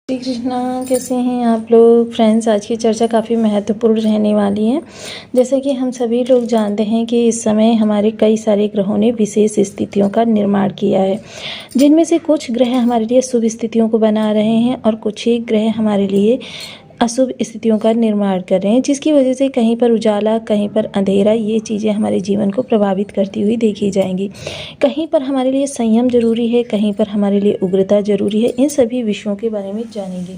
श्री कृष्णा। कैसे हैं आप लोग फ्रेंड्स। आज की चर्चा काफ़ी महत्वपूर्ण रहने वाली है। जैसे कि हम सभी लोग जानते हैं कि इस समय हमारे कई सारे ग्रहों ने विशेष स्थितियों का निर्माण किया है, जिनमें से कुछ ग्रह हमारे लिए शुभ स्थितियों को बना रहे हैं और कुछ ही ग्रह हमारे लिए अशुभ स्थितियों का निर्माण कर रहे हैं, जिसकी वजह से कहीं पर उजाला कहीं पर अंधेरा, ये चीज़ें हमारे जीवन को प्रभावित करती हुई देखी जाएंगी। कहीं पर हमारे लिए संयम जरूरी है, कहीं पर हमारे लिए उग्रता जरूरी है। इन सभी विषयों के बारे में जानेंगे,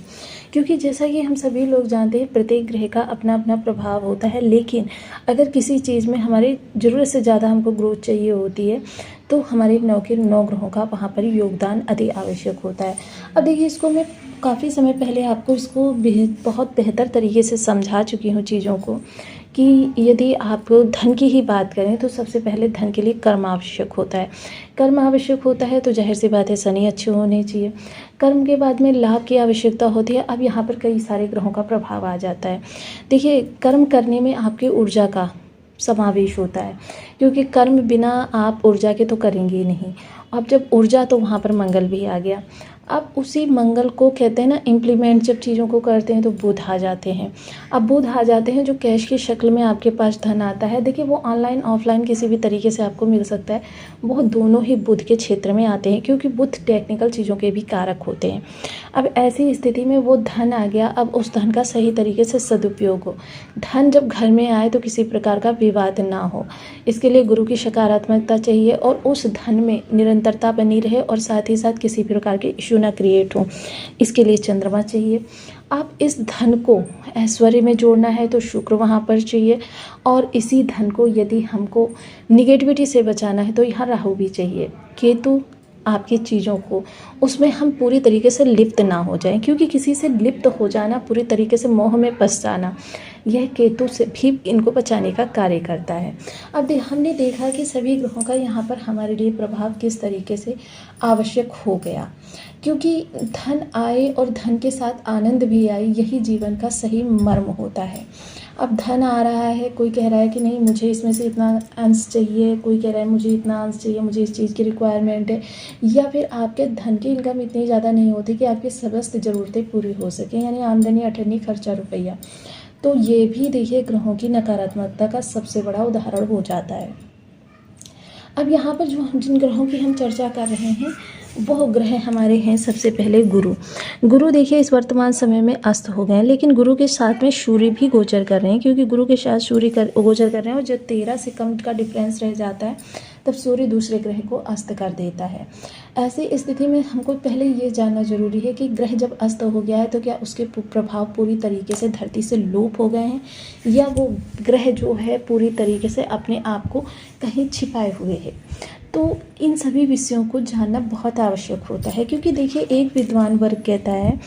क्योंकि जैसा कि हम सभी लोग जानते हैं प्रत्येक ग्रह का अपना अपना प्रभाव होता है। लेकिन अगर किसी चीज़ में हमारी ज़रूरत से ज़्यादा हमको ग्रोथ चाहिए होती है तो हमारे 9 ग्रहों का वहाँ पर योगदान अति आवश्यक होता है। अब देखिए, इसको मैं काफ़ी समय पहले आपको इसको बहुत बेहतर तरीके से समझा चुकी हूँ चीज़ों को, कि यदि आप धन की ही बात करें तो सबसे पहले धन के लिए कर्म आवश्यक होता है। कर्म आवश्यक होता है तो जाहिर सी बात है शनि अच्छे होने चाहिए। कर्म के बाद में लाभ की आवश्यकता होती है। अब यहाँ पर कई सारे ग्रहों का प्रभाव आ जाता है। देखिए, कर्म करने में आपकी ऊर्जा का समावेश होता है, क्योंकि कर्म बिना आप ऊर्जा के तो करेंगे ही नहीं। अब जब ऊर्जा, तो वहाँ पर मंगल भी आ गया। अब उसी मंगल को कहते हैं ना, इम्प्लीमेंट जब चीज़ों को करते हैं तो बुध आ जाते हैं। अब बुध आ जाते हैं जो कैश की शक्ल में आपके पास धन आता है। देखिए, वो ऑनलाइन ऑफलाइन किसी भी तरीके से आपको मिल सकता है। वो दोनों ही बुध के क्षेत्र में आते हैं, क्योंकि बुध टेक्निकल चीज़ों के भी कारक होते हैं। अब ऐसी स्थिति में वो धन आ गया। अब उस धन का सही तरीके से सदुपयोग हो। धन जब घर में आए तो किसी प्रकार का विवाद ना हो, इसके लिए गुरु की सकारात्मकता चाहिए और उस धन में निरंतरता बनी रहे और साथ ही साथ किसी प्रकार के इशू ना क्रिएट हो, इसके लिए चंद्रमा चाहिए। आप इस धन को ऐश्वर्य में जोड़ना है तो शुक्र वहाँ पर चाहिए, और इसी धन को यदि हमको निगेटिविटी से बचाना है तो यहाँ राहु भी चाहिए। केतु आपकी चीज़ों को, उसमें हम पूरी तरीके से लिप्त ना हो जाएं, क्योंकि किसी से लिप्त हो जाना, पूरी तरीके से मोह में फंस जाना, यह केतु से भी इनको बचाने का कार्य करता है। अब हमने देखा कि सभी ग्रहों का यहाँ पर हमारे लिए प्रभाव किस तरीके से आवश्यक हो गया, क्योंकि धन आए और धन के साथ आनंद भी आए, यही जीवन का सही मर्म होता है। अब धन आ रहा है, कोई कह रहा है कि नहीं मुझे इसमें से इतना अंश चाहिए, कोई कह रहा है मुझे इतना अंश चाहिए, मुझे इस चीज़ की रिक्वायरमेंट है, या फिर आपके धन की इनकम इतनी ज़्यादा नहीं होती कि आपकी समस्त ज़रूरतें पूरी हो सकें, यानी आमदनी अठन्नी खर्चा रुपया। तो ये भी देखिए ग्रहों की नकारात्मकता का सबसे बड़ा उदाहरण हो जाता है। अब यहाँ पर जो जिन ग्रहों की हम चर्चा कर रहे हैं वो ग्रह हमारे हैं सबसे पहले गुरु। गुरु देखिए इस वर्तमान समय में अस्त हो गए हैं, लेकिन गुरु के साथ में सूर्य भी गोचर कर रहे हैं, क्योंकि गुरु के साथ सूर्य गोचर कर रहे हैं, और जब 13 से कम का डिफरेंस रह जाता है तब सूर्य दूसरे ग्रह को अस्त कर देता है। ऐसी स्थिति में हमको पहले ये जानना जरूरी है कि ग्रह जब अस्त हो गया है तो क्या उसके प्रभाव पूरी तरीके से धरती से लोप हो गए हैं, या वो ग्रह जो है पूरी तरीके से अपने आप को कहीं छिपाए हुए हैं। तो इन सभी विषयों को जानना बहुत आवश्यक होता है, क्योंकि देखिए एक विद्वान वर्ग कहता है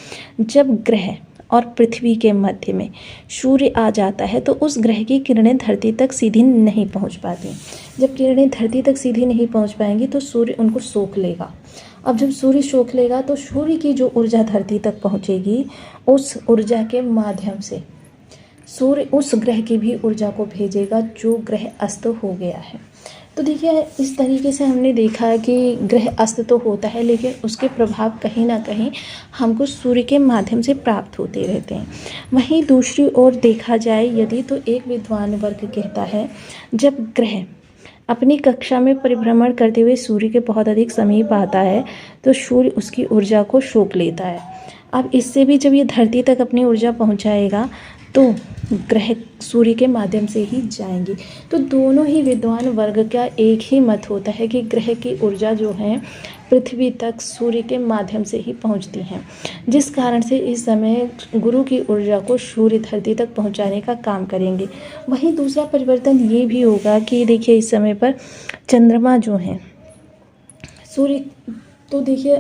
जब ग्रह और पृथ्वी के मध्य में सूर्य आ जाता है तो उस ग्रह की किरणें धरती तक सीधी नहीं पहुंच पाती। जब किरणें धरती तक सीधी नहीं पहुंच पाएंगी तो सूर्य उनको सोख लेगा। अब जब सूर्य सोख लेगा तो सूर्य की जो ऊर्जा धरती तक पहुंचेगी, उस ऊर्जा के माध्यम से सूर्य उस ग्रह की भी ऊर्जा को भेजेगा जो ग्रह अस्त हो गया है। तो देखिए इस तरीके से हमने देखा कि ग्रह अस्त तो होता है, लेकिन उसके प्रभाव कहीं ना कहीं हमको सूर्य के माध्यम से प्राप्त होते रहते हैं। वहीं दूसरी ओर देखा जाए यदि, तो एक विद्वान वर्ग कहता है जब ग्रह अपनी कक्षा में परिभ्रमण करते हुए सूर्य के बहुत अधिक समीप आता है तो सूर्य उसकी ऊर्जा को सोख लेता है। अब इससे भी जब ये धरती तक अपनी ऊर्जा पहुंचाएगा तो ग्रह सूर्य के माध्यम से ही जाएंगी। तो दोनों ही विद्वान वर्ग का एक ही मत होता है कि ग्रह की ऊर्जा जो है पृथ्वी तक सूर्य के माध्यम से ही पहुंचती हैं, जिस कारण से इस समय गुरु की ऊर्जा को सूर्य धरती तक पहुंचाने का काम करेंगे। वहीं दूसरा परिवर्तन ये भी होगा कि देखिए इस समय पर चंद्रमा जो हैं सूर्य, तो देखिए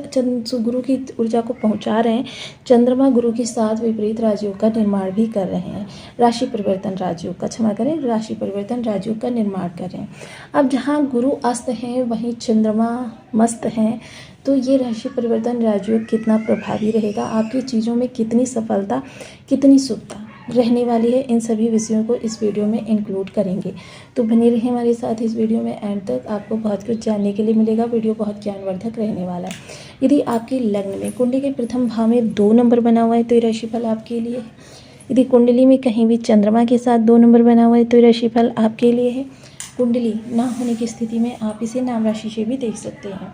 गुरु की ऊर्जा को पहुंचा रहे हैं। चंद्रमा गुरु के साथ विपरीत राजयोग का निर्माण भी कर रहे हैं, राशि परिवर्तन राजयोग का, क्षमा करें, राशि परिवर्तन राजयोग का निर्माण कर रहे हैं। अब जहां गुरु अस्त हैं वहीं चंद्रमा मस्त हैं, तो ये राशि परिवर्तन राजयोग कितना प्रभावी रहेगा, आपकी चीज़ों में कितनी सफलता कितनी शुभता, रहने वाली है, इन सभी विषयों को इस वीडियो में इंक्लूड करेंगे। तो बने रहिए हमारे साथ इस वीडियो में एंड तक, आपको बहुत कुछ जानने के लिए मिलेगा। वीडियो बहुत ज्ञानवर्धक रहने वाला है। यदि आपके लग्न में कुंडली के प्रथम भाव में 2 नंबर बना हुआ है तो ये राशिफल आपके लिए है। यदि कुंडली में कहीं भी चंद्रमा के साथ 2 नंबर बना हुआ है तो ये राशिफल आपके लिए है। कुंडली ना होने की स्थिति में आप इसे नाम राशि से भी देख सकते हैं।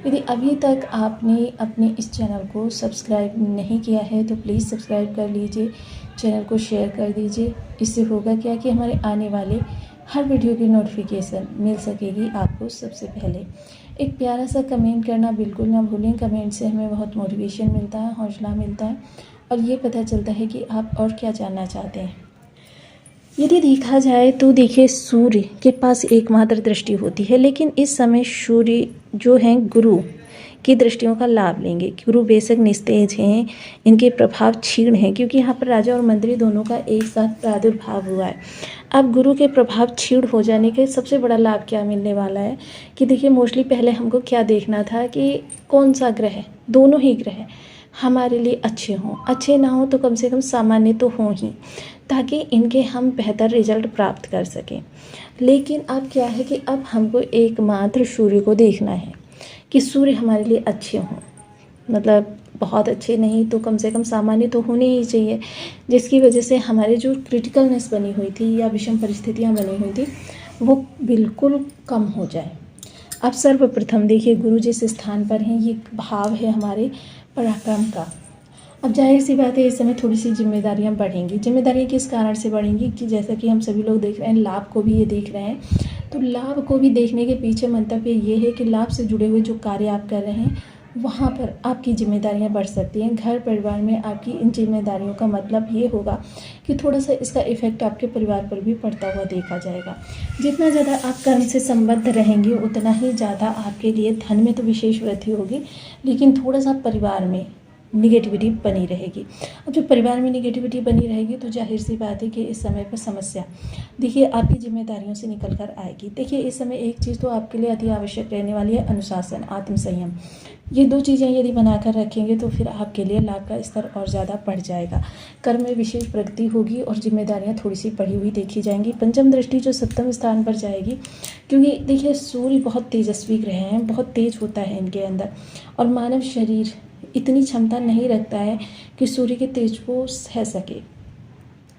यदि अभी तक आपने अपने इस चैनल को सब्सक्राइब नहीं किया है तो प्लीज़ सब्सक्राइब कर लीजिए, चैनल को शेयर कर दीजिए। इससे होगा क्या कि हमारे आने वाले हर वीडियो की नोटिफिकेशन मिल सकेगी आपको सबसे पहले। एक प्यारा सा कमेंट करना बिल्कुल ना भूलें। कमेंट से हमें बहुत मोटिवेशन मिलता है, हौसला मिलता है और ये पता चलता है कि आप और क्या जानना चाहते हैं। यदि देखा जाए तो देखिए, सूर्य के पास एकमात्र दृष्टि होती है, लेकिन इस समय सूर्य जो हैं गुरु की दृष्टियों का लाभ लेंगे। गुरु बेशक निस्तेज हैं, इनके प्रभाव क्षीण हैं, क्योंकि यहाँ पर राजा और मंत्री दोनों का एक साथ प्रादुर्भाव हुआ है। अब गुरु के प्रभाव क्षीण हो जाने के सबसे बड़ा लाभ क्या मिलने वाला है कि देखिए, मोस्टली पहले हमको क्या देखना था कि कौन सा ग्रह, दोनों ही ग्रह हमारे लिए अच्छे हों, अच्छे ना हों तो कम से कम सामान्य तो हों ही, ताकि इनके हम बेहतर रिजल्ट प्राप्त कर सकें। लेकिन अब क्या है कि अब हमको एकमात्र सूर्य को देखना है कि सूर्य हमारे लिए अच्छे हों, मतलब बहुत अच्छे नहीं तो कम से कम सामान्य तो होने ही चाहिए, जिसकी वजह से हमारे जो क्रिटिकलनेस बनी हुई थी या विषम परिस्थितियाँ बनी हुई थी वो बिल्कुल कम हो जाए। अब सर्वप्रथम देखिए, गुरु जिस स्थान पर हैं, ये भाव है हमारे पराक्रम का। अब जाहिर सी बात है, इस समय थोड़ी सी जिम्मेदारियां बढ़ेंगी। जिम्मेदारियां किस कारण से बढ़ेंगी कि जैसा कि हम सभी लोग देख रहे हैं, लाभ को भी ये देख रहे हैं। तो लाभ को भी देखने के पीछे मंतव्य ये है कि लाभ से जुड़े हुए जो कार्य आप कर रहे हैं वहाँ पर आपकी जिम्मेदारियां बढ़ सकती हैं। घर परिवार में आपकी इन जिम्मेदारियों का मतलब ये होगा कि थोड़ा सा इसका इफेक्ट आपके परिवार पर भी पड़ता हुआ देखा जाएगा। जितना ज़्यादा आप कर्म से संबद्ध रहेंगे उतना ही ज़्यादा आपके लिए धन में तो विशेष वृद्धि होगी, लेकिन थोड़ा सा परिवार में निगेटिविटी बनी रहेगी। अब जब परिवार में निगेटिविटी बनी रहेगी तो जाहिर सी बात है कि इस समय पर समस्या देखिए आपकी जिम्मेदारियों से निकल कर आएगी। देखिए, इस समय एक चीज़ तो आपके लिए अति आवश्यक रहने वाली है, अनुशासन, आत्मसंयम। ये 2 चीज़ें यदि बनाकर रखेंगे तो फिर आपके लिए लाभ का स्तर और ज़्यादा बढ़ जाएगा। कर्म में विशेष प्रगति होगी और जिम्मेदारियां थोड़ी सी बढ़ी हुई देखी जाएंगी। पंचम दृष्टि जो 7वें स्थान पर जाएगी, क्योंकि देखिए सूर्य बहुत तेजस्वी ग्रह हैं, बहुत तेज होता है इनके अंदर, और मानव शरीर इतनी क्षमता नहीं रखता है कि सूर्य के तेज को सह सके।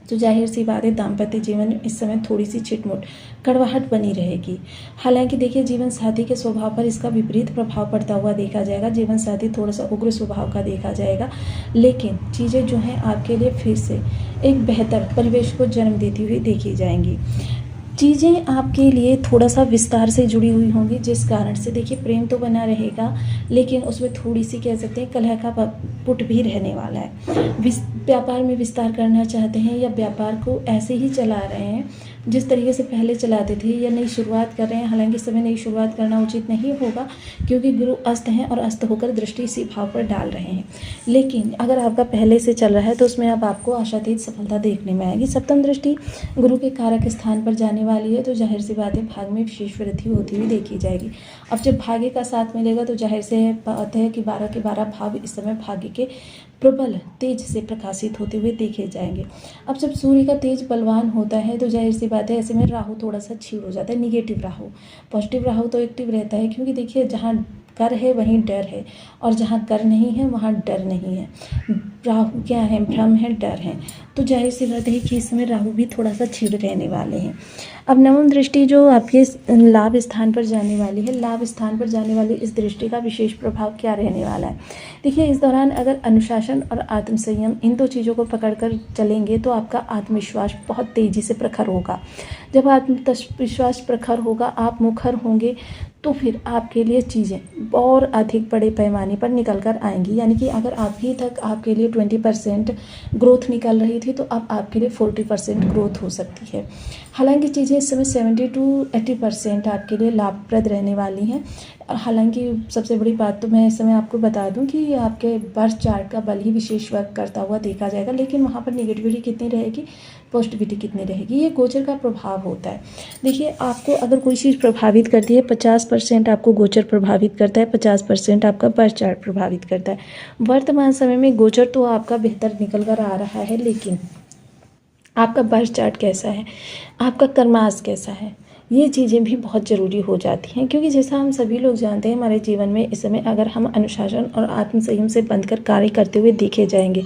तो जाहिर सी बात है, दाम्पत्य जीवन में इस समय थोड़ी सी छिटमुट, कड़वाहट बनी रहेगी। हालांकि देखिए, जीवन साथी के स्वभाव पर इसका विपरीत प्रभाव पड़ता हुआ देखा जाएगा। जीवन साथी थोड़ा सा उग्र स्वभाव का देखा जाएगा, लेकिन चीज़ें जो हैं आपके लिए फिर से एक बेहतर परिवेश को जन्म देती हुई देखी जाएंगी। चीज़ें आपके लिए थोड़ा सा विस्तार से जुड़ी हुई होंगी, जिस कारण से देखिए प्रेम तो बना रहेगा, लेकिन उसमें थोड़ी सी कह सकते हैं कलह का पुट भी रहने वाला है। व्यापार में विस्तार करना चाहते हैं या व्यापार को ऐसे ही चला रहे हैं जिस तरीके से पहले चलाते थे, या नई शुरुआत कर रहे हैं। हालांकि इस समय नई शुरुआत करना उचित नहीं होगा, क्योंकि गुरु अस्त हैं और अस्त होकर दृष्टि इसी भाव पर डाल रहे हैं। लेकिन अगर आपका पहले से चल रहा है तो उसमें अब आपको आशातीत सफलता देखने में आएगी। 7वीं दृष्टि गुरु के कारक स्थान पर जाने वाली है, तो जाहिर सी बात है भाग्य में विशेष वृद्धि होती हुई देखी जाएगी। अब जब भाग्य का साथ मिलेगा तो जाहिर से बात है कि 12 के 12 भाव इस समय भाग्य के प्रबल तेज से प्रकाशित होते हुए देखे जाएंगे। अब जब सूर्य का तेज बलवान होता है तो जाहिर सी बात है ऐसे में राहु थोड़ा सा क्षीण हो जाता है, निगेटिव राहु। पॉजिटिव राहु तो एक्टिव रहता है, क्योंकि देखिए जहाँ कर है वहीं डर है, और जहाँ कर नहीं है वहाँ डर नहीं है। राहु क्या है, भ्रम है, डर है। तो जाहिर सी बात है कि इस समय राहु भी थोड़ा सा क्षीण रहने वाले हैं। अब 9वीं दृष्टि जो आपके लाभ स्थान पर जाने वाली है, लाभ स्थान पर जाने वाली इस दृष्टि का विशेष प्रभाव क्या रहने वाला है। देखिए, इस दौरान अगर अनुशासन और आत्मसंयम इन 2 चीज़ों को पकड़कर चलेंगे तो आपका आत्मविश्वास बहुत तेज़ी से प्रखर होगा। जब आत्मविश्वास प्रखर होगा, आप मुखर होंगे, तो फिर आपके लिए चीज़ें और अधिक बड़े पैमाने पर निकल कर आएंगी। यानी कि अगर अभी तक आपके लिए 20% ग्रोथ निकल रही थी तो अब आपके लिए 40% ग्रोथ हो सकती है। हालांकि चीज़ें इस समय 70 to 80% आपके लिए लाभप्रद रहने वाली हैं। हालांकि सबसे बड़ी बात तो मैं इस समय आपको बता दूं कि आपके बर्थ चार्ट का बल ही विशेष वर्क करता हुआ देखा जाएगा, लेकिन वहाँ पर नेगेटिविटी कितनी रहेगी, पॉजिटिविटी कितनी रहेगी, ये गोचर का प्रभाव होता है। देखिए, आपको अगर कोई चीज़ प्रभावित करती है, 50% आपको गोचर प्रभावित करता है, 50% आपका बर्थ चार्ट प्रभावित करता है। वर्तमान समय में गोचर तो आपका बेहतर निकल कर आ रहा है, लेकिन आपका बर्थ चार्ट कैसा है, आपका कर्मास कैसा है, ये चीज़ें भी बहुत ज़रूरी हो जाती हैं। क्योंकि जैसा हम सभी लोग जानते हैं, हमारे जीवन में इस समय अगर हम अनुशासन और आत्म संयम से बंधकर कार्य करते हुए देखे जाएंगे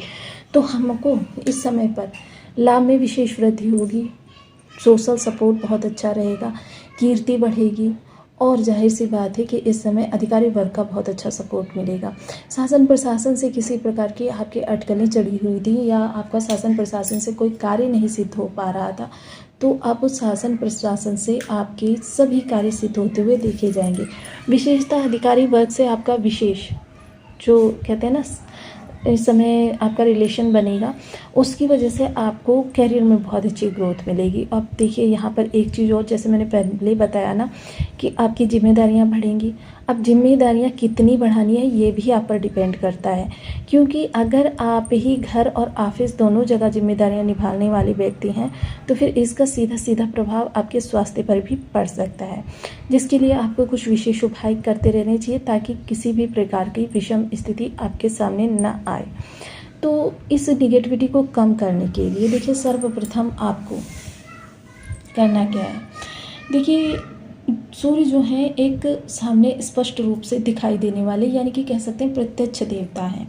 तो हमको इस समय पर लाभ में विशेष वृद्धि होगी, सोशल सपोर्ट बहुत अच्छा रहेगा, कीर्ति बढ़ेगी और जाहिर सी बात है कि इस समय अधिकारी वर्ग का बहुत अच्छा सपोर्ट मिलेगा। शासन प्रशासन से किसी प्रकार की आपकी अटकलें चढ़ी हुई थी या आपका शासन प्रशासन से कोई कार्य नहीं सिद्ध हो पा रहा था, तो अब उस शासन प्रशासन से आपके सभी कार्य सिद्ध होते हुए देखे जाएंगे। विशेषतः अधिकारी वर्ग से आपका विशेष जो कहते हैं ना इस समय आपका रिलेशन बनेगा, उसकी वजह से आपको करियर में बहुत अच्छी ग्रोथ मिलेगी। अब देखिए यहाँ पर एक चीज़ और, जैसे मैंने पहले बताया ना कि आपकी जिम्मेदारियाँ बढ़ेंगी। अब जिम्मेदारियाँ कितनी बढ़ानी है ये भी आप पर डिपेंड करता है, क्योंकि अगर आप ही घर और ऑफिस दोनों जगह जिम्मेदारियाँ निभाने वाले व्यक्ति हैं तो फिर इसका सीधा सीधा प्रभाव आपके स्वास्थ्य पर भी पड़ सकता है, जिसके लिए आपको कुछ विशेष उपाय करते रहने चाहिए ताकि किसी भी प्रकार की विषम स्थिति आपके सामने न आए। तो इस निगेटिविटी को कम करने के लिए देखिए सर्वप्रथम आपको करना क्या है। देखिए सूर्य जो है एक सामने स्पष्ट रूप से दिखाई देने वाले यानी कि कह सकते हैं प्रत्यक्ष देवता हैं।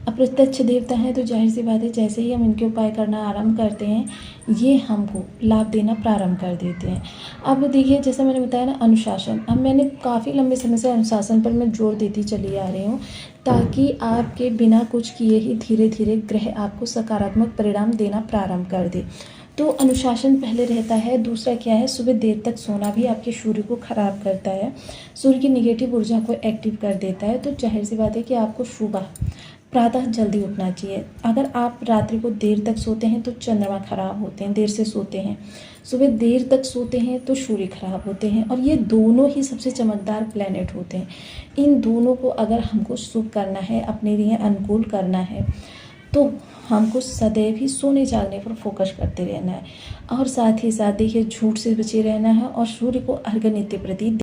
अब प्रत्यक्ष देवता हैं तो जाहिर सी बात है जैसे ही हम इनके उपाय करना आरंभ करते हैं ये हमको लाभ देना प्रारंभ कर देते हैं। अब देखिए जैसा मैंने बताया ना अनुशासन, अब मैंने काफ़ी लंबे समय से अनुशासन पर मैं जोर देती चली आ रही हूँ ताकि आपके बिना कुछ किए ही धीरे धीरे ग्रह आपको सकारात्मक परिणाम देना प्रारंभ कर दे। तो अनुशासन पहले रहता है। दूसरा क्या है, सुबह देर तक सोना भी आपके सूर्य को ख़राब करता है, सूर्य की निगेटिव ऊर्जा को एक्टिव कर देता है। तो जाहिर सी बात है कि आपको सुबह प्रातः जल्दी उठना चाहिए। अगर आप रात्रि को देर तक सोते हैं तो चंद्रमा खराब होते हैं, देर से सोते हैं, सुबह देर तक सोते हैं तो सूर्य खराब होते हैं, और ये दोनों ही सबसे चमकदार प्लैनेट होते हैं। इन दोनों को अगर हमको शुभ करना है, अपने लिए अनुकूल करना है, तो हमको सदैव ही सोने जागने पर फोकस करते रहना है और साथ ही साथ देखिए झूठ से बचे रहना है और सूर्य को अर्घ्य नित्य प्रति